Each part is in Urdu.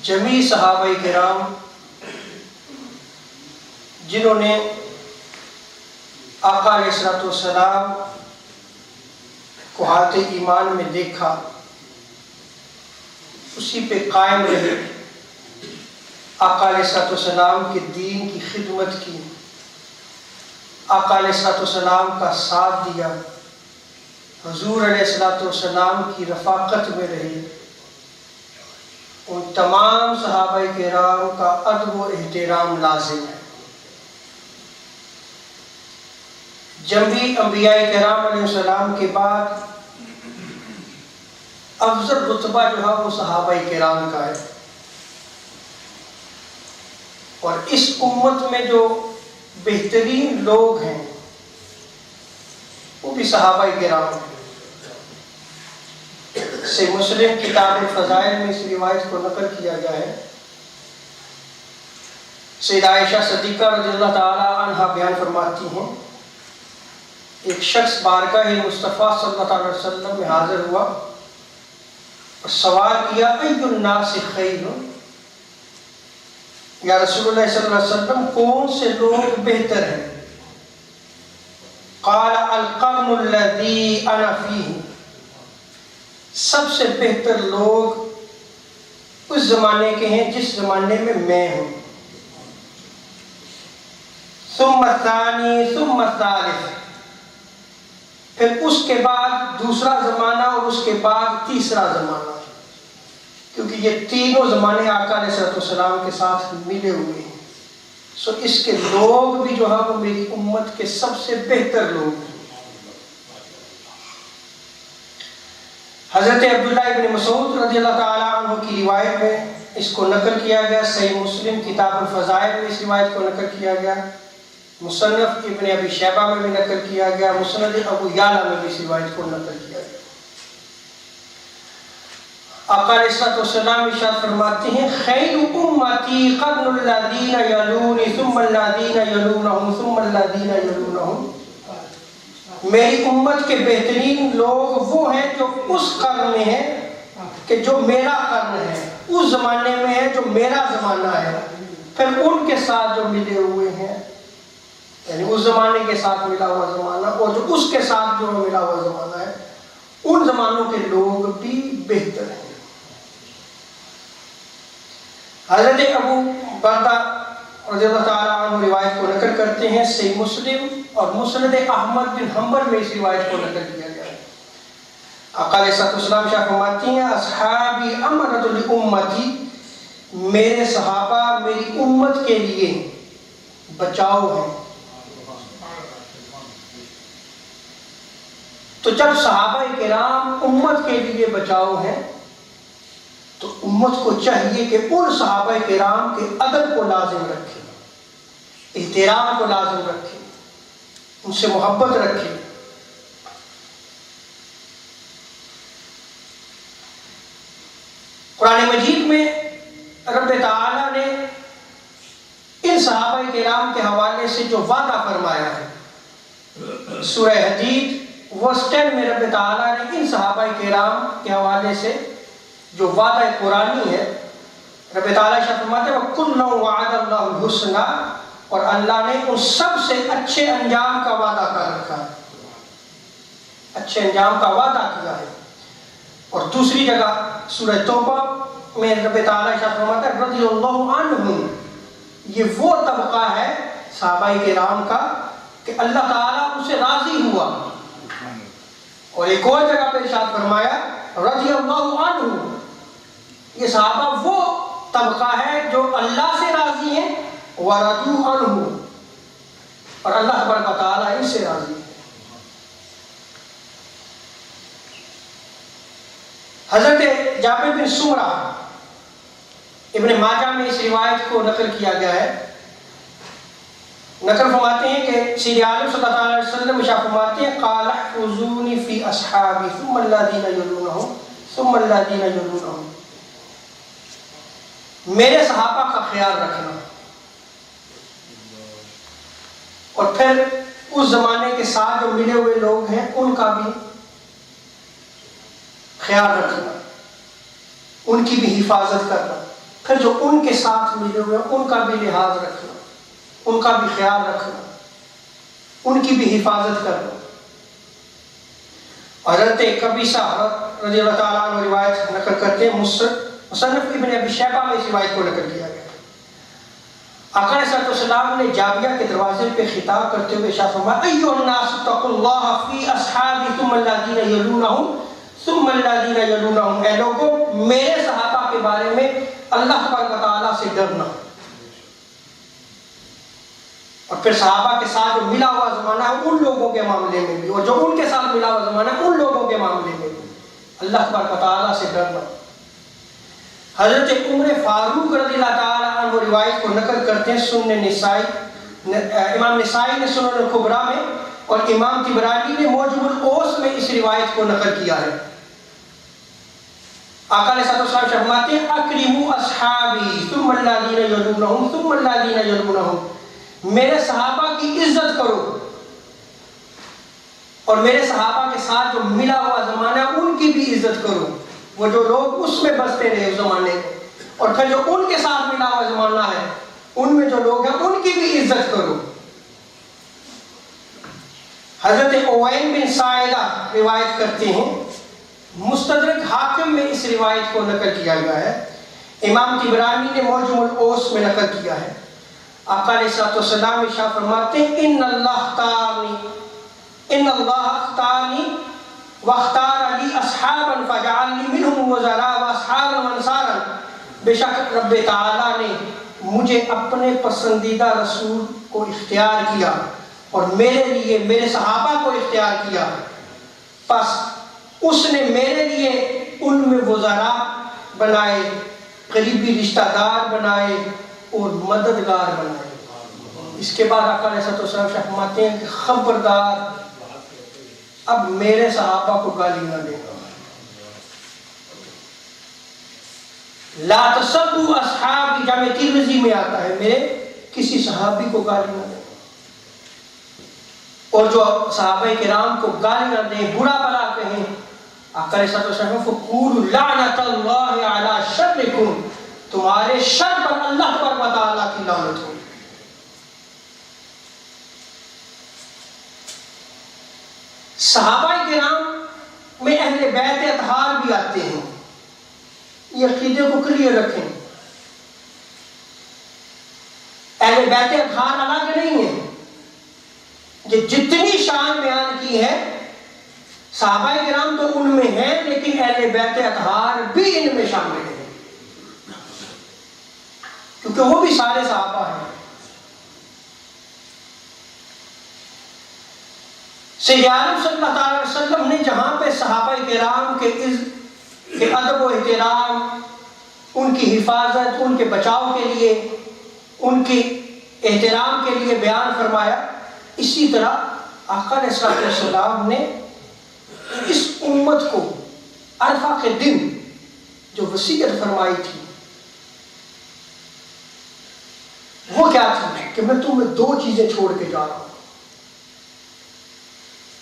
جمیع صحابہ کرام جنہوں نے آقا علیہ الصلوۃ والسلام کو حالت ایمان میں دیکھا، اسی پہ قائم رہے، آقا علیہ الصلوۃ والسلام کے دین کی خدمت کی، آقا علیہ الصلوۃ والسلام کا ساتھ دیا، حضور علیہ الصلوۃ والسلام کی رفاقت میں رہے، ان تمام صحابہ کرام کا ادب و احترام لازم ہے۔ جمیع انبیاء کرام علیہ السلام کے بعد افضل رتبہ جو ہے وہ صحابہ کرام کا ہے، اور اس امت میں جو بہترین لوگ ہیں وہ بھی صحابہ کرام ہیں۔ سے مسلم کتاب فضائل میں اس روایت کو نقل کیا گیا ہے، سیدہ عائشہ صدیقہ رضی اللہ تعالی عنہا بیان فرماتی ہیں، ایک شخص بارگاہ مصطفیٰ صلی اللہ علیہ وسلم میں حاضر ہوا اور سوال کیا، ای الناس خیر، یا رسول اللہ صلی اللہ علیہ وسلم کون سے لوگ بہتر ہیں؟ قال القرن الذی انا فیہ، سب سے بہتر لوگ اس زمانے کے ہیں جس زمانے میں میں ہوں، ثم الثانی ثم الثالث، پھر اس کے بعد دوسرا زمانہ اور اس کے بعد تیسرا زمانہ، کیونکہ یہ تینوں زمانے آقا علیہ السلام کے ساتھ ملے ہوئے ہیں، سو اس کے لوگ بھی جو ہے وہ میری امت کے سب سے بہتر لوگ ہیں۔ حضرت عبداللہ ابن مسعود رضی اللہ تعالیٰ عنہ کی روایت میں اس کو نقل کیا گیا، صحیح مسلم کتاب الفضائل میں اس روایت کو نقل کیا گیا، مصنف ابن ابی شیبہ میں بھی نقل کیا گیا، مسند ابو یعلا میں بھی اس روایت کو نقل کیا گیا۔ آقا علیہ الصلوۃ والسلام ارشاد فرماتے ہیں، خیر امتی قرن الذین یلونی ثم الذین یلونہم ثم الذین یلونہم، میری امت کے بہترین لوگ وہ ہیں جو اس قرن میں ہیں کہ جو میرا قرن ہے، اس زمانے میں ہے جو میرا زمانہ ہے، پھر ان کے ساتھ جو ملے ہوئے ہیں، یعنی اس زمانے کے ساتھ ملا ہوا زمانہ اور جو اس کے ساتھ جو ملا ہوا زمانہ ہے، ان زمانوں کے لوگ بھی بہتر ہیں۔ حضرت ابو بردہ رضی اللہ تعالیٰ عنہ روایت کو نقل کرتے ہیں، صحیح مسلم اور مسند احمد بن حنبل میں اس روایت کو نقل کیا گیا ہے۔ آقا علیہ السلام شاہ فرماتی ہیں، اصحابی امنۃ لامتی، میرے صحابہ میری امت کے لیے بچاؤ ہیں۔ تو جب صحابہ کرام امت کے لیے بچاؤ ہیں تو امت کو چاہیے کہ ان صحابہ کرام کے ادب کو لازم رکھے، احترام کو لازم رکھے، ان سے محبت رکھے۔ قرآن مجید میں رب تعالیٰ نے ان صحابہ کرام کے حوالے سے جو وعدہ فرمایا ہے، سورہ حدید ورس 10 میں رب تعالیٰ نے ان صحابہ کرام کے حوالے سے جو وعدہ قرآنی ہے، رب تعالیٰ شاہ فرماتے ہیں وَكُلًّا وَعَدَ اللَّهُ الْحُسْنَىٰ، اور اللہ نے ان سب سے اچھے انجام کا وعدہ کر رکھا ہے، اچھے انجام کا وعدہ کیا ہے۔ اور دوسری جگہ سورہ توبہ میں رب تعالیٰ شاہ فرماتا ہے رضی اللہ عنہم، یہ وہ طبقہ ہے صحابہ کرام کا کہ اللہ تعالیٰ اسے راضی ہوا۔ اور ایک اور جگہ پہ ارشاد فرمایا رضی اللہ عنہ، یہ صحابہ وہ طبقہ ہے جو اللہ سے راضی ہیں، وَرَضُوا عَنْهُ، اور اللہ تبارک و تعالیٰ ان سے راضی ہے۔ حضرت جابر بن سمرہ ابن ماجہ میں اس روایت کو نقل کیا گیا ہے، نقل فرماتے ہیں کہ سید عالم صلی اللہ علیہ وسلم شاہ فرماتے ہیں قال احفظونی فی اصحابی ثم الذین یلونہم ثم الذین یلونہم، میرے صحابہ کا خیال رکھنا اور پھر اس زمانے کے ساتھ جو ملے ہوئے لوگ ہیں ان کا بھی خیال رکھنا، ان کی بھی حفاظت کرنا، پھر جو ان کے ساتھ ملے ہوئے ان کا بھی لحاظ رکھنا، ان کا بھی خیال رکھنا، ان کی بھی حفاظت کرنا۔ حضرت قبیصہ رضی اللہ تعالیٰ عنہ روایت نقل کرتے ہیں، مصنف ابن ابی شیبہ میں اس روایت کو نقل کیا گیا۔ آقا علیہ الصلوۃ والسلام نے جابیہ کے دروازے پہ خطاب کرتے ہوئے ارشاد فرمایا، ایھا الناس اتقوا اللہ فی اصحابی ثم الذین یلونہم ثم الذین یلونہم، اے لوگوں میرے صحابہ کے بارے میں اللہ تبارک و تعالیٰ سے ڈرنا، اور پھر صحابہ کے ساتھ جو ملا ہوا زمانہ ہے ان لوگوں کے معاملے میں بھی، اور جو ان کے ساتھ ملا ہوا زمانہ ہے ان لوگوں کے معاملے میں بھی اللہ تبارک و تعالیٰ سے ڈرنا۔ حضرت عمر فاروق رضی اللہ تعالیٰ عنہ روایت کو نقل کرتے ہیں، سنن نسائی، امام نسائی نے سنن الکبریٰ میں اور امام طبرانی نے موجب الاوس میں اس روایت کو نقل کیا ہے۔ آقا علیہ السلام فرماتے ہیں، اکرموا اصحابی ثم الذین یلونہم ثم الذین یلونہم، میرے صحابہ کی عزت کرو اور میرے صحابہ کے ساتھ جو ملا ہوا زمانہ ہے ان کی بھی عزت کرو، وہ جو لوگ اس میں بستے رہے اس زمانے میں، اور پھر جو ان کے ساتھ ملا ہوا زمانہ ہے ان میں جو لوگ ہیں ان کی بھی عزت کرو۔ حضرت اوین بن سائدہ روایت کرتے ہیں، مستدرک حاکم میں اس روایت کو نقل کیا گیا ہے، امام طبرانی نے موجم الاوس میں نقل کیا ہے۔ آقا علیہ السلام ارشاد فرماتے ہیں، ان اللہ اختارنی واختار لی اصحابا فجعلنی منہم وزراء واصحابا وانصارا، بے شک رب تعالیٰ نے مجھے اپنے پسندیدہ رسول کو اختیار کیا اور میرے لیے میرے صحابہ کو اختیار کیا، پس اس نے میرے لیے ان میں وزراء بنائے، قریبی رشتہ دار بنائے اور مددگار بنائے۔ اس کے بعد آقا علیہ السلام فرماتے ہیں کہ خبردار اب میرے صحابہ کو گالی نہ دینا، لا تسبوا اصحابی، جامع ترمذی میں آتا ہے میرے کسی صحابی کو گالی نہ دینا، اور جو صحابہ کرام کو گالی نہ دیں، برا بھلا کہیں، آقا علیہ السلام فقولوا لعنت اللہ علی شرکم، تمہارے شر پر اللہ تبارک و تعالیٰ کی لعنت ہو۔ صحابہ کرام میں اہل بیت اطہار بھی آتے ہیں، یہ عقیدے کو کلیئر رکھیں، اہل بیت اطہار الگ نہیں ہیں، یہ جتنی شان بیان کی ہے صحابہ کرام تو ان میں ہیں، لیکن اہل بیت اطہار بھی ان میں شامل ہیں، کیونکہ وہ بھی سارے صحابہ ہیں۔ سید عالم صلی اللہ علیہ وسلم نے جہاں پہ صحابہ کرام کے ادب و احترام، ان کی حفاظت، ان کے بچاؤ کے لیے، ان کے احترام کے لیے بیان فرمایا، اسی طرح آقا علیہ السلام نے اس امت کو عرفہ کے دن جو وصیت فرمائی تھی وہ کیا تھی کہ میں تمہیں دو چیزیں چھوڑ کے جا رہا ہوں۔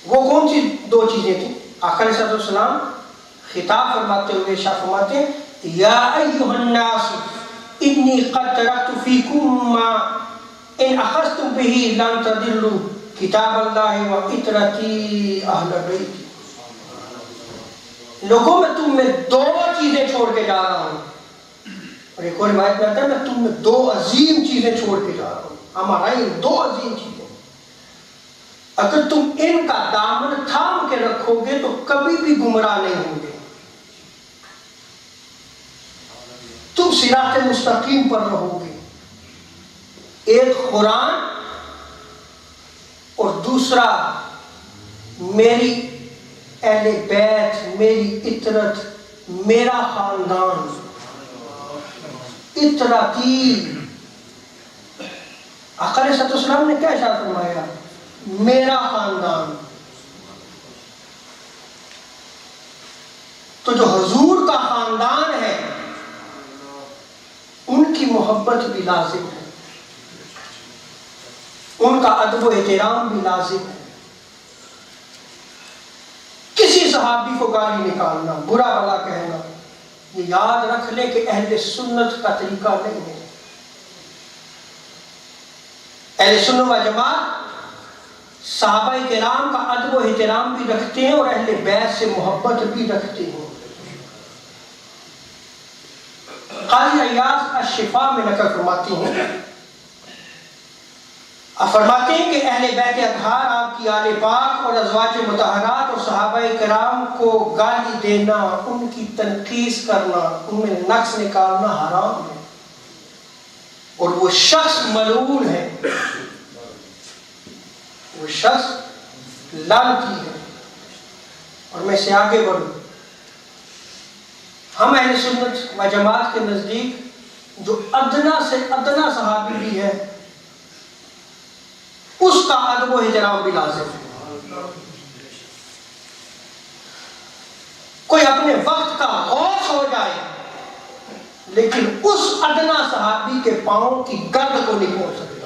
وہ کون سی دو چیزیں تھیں؟ آقا علیہ السلام خطاب فرماتے ہوئے ارشاد فرماتے ہیں، یا ایھا الناس انی قد ترکت فیکم ما ان اخذتم بہ لن تضلوا کتاب اللہ و عترتی اہل بیت، لوگوں میں تم میں دو چیزیں چھوڑ کے جا رہا ہوں، اور ایک اور روایت میں آتا ہے میں تم میں دو عظیم چیزیں چھوڑ کے جا رہا ہوں، ہمارا دو عظیم چیزیں، اگر تم ان کا دامن تھام کے رکھو گے تو کبھی بھی گمراہ نہیں ہوں گے، تم صراط مستقیم پر رہو گے، ایک قرآن اور دوسرا میری اہل بیت، میری عطرت، میرا خاندان، عطرتی۔ آقا علیہ السلام نے کیا ارشاد فرمایا؟ میرا خاندان۔ تو جو حضور کا خاندان ہے ان کی محبت بھی لازم ہے، ان کا ادب و احترام بھی لازم ہے۔ کسی صحابی کو گالی نکالنا، برا بھلا کہنا، یہ یاد رکھ لیں کہ اہل سنت کا طریقہ نہیں ہے. اہل سنت و جماعت صحابہ کرام کا ادب و احترام بھی رکھتے ہیں اور اہل بیت سے محبت بھی رکھتے ہیں. قاضی عیاض الشفا میں نقل فرماتے ہیں، فرماتے ہیں کہ اہل بیت اطہار، آپ کی آل پاک اور ازواج مطہرات اور صحابہ کرام کو گالی دینا، ان کی تنقیص کرنا، ان میں نقص نکالنا حرام ہے، اور وہ شخص ملعون ہے، وہ شخص لعنتی ہے. اور میں سے آگے بڑھوں، ہم اہل سنت و جماعت کے نزدیک جو ادنا سے ادنا صحابی بھی ہے اس کا ادب و احترام بھی لازم ہے. کوئی اپنے وقت کا غوث ہو جائے لیکن اس ادنا صحابی کے پاؤں کی گرد کو نہیں پہنچ سکتا.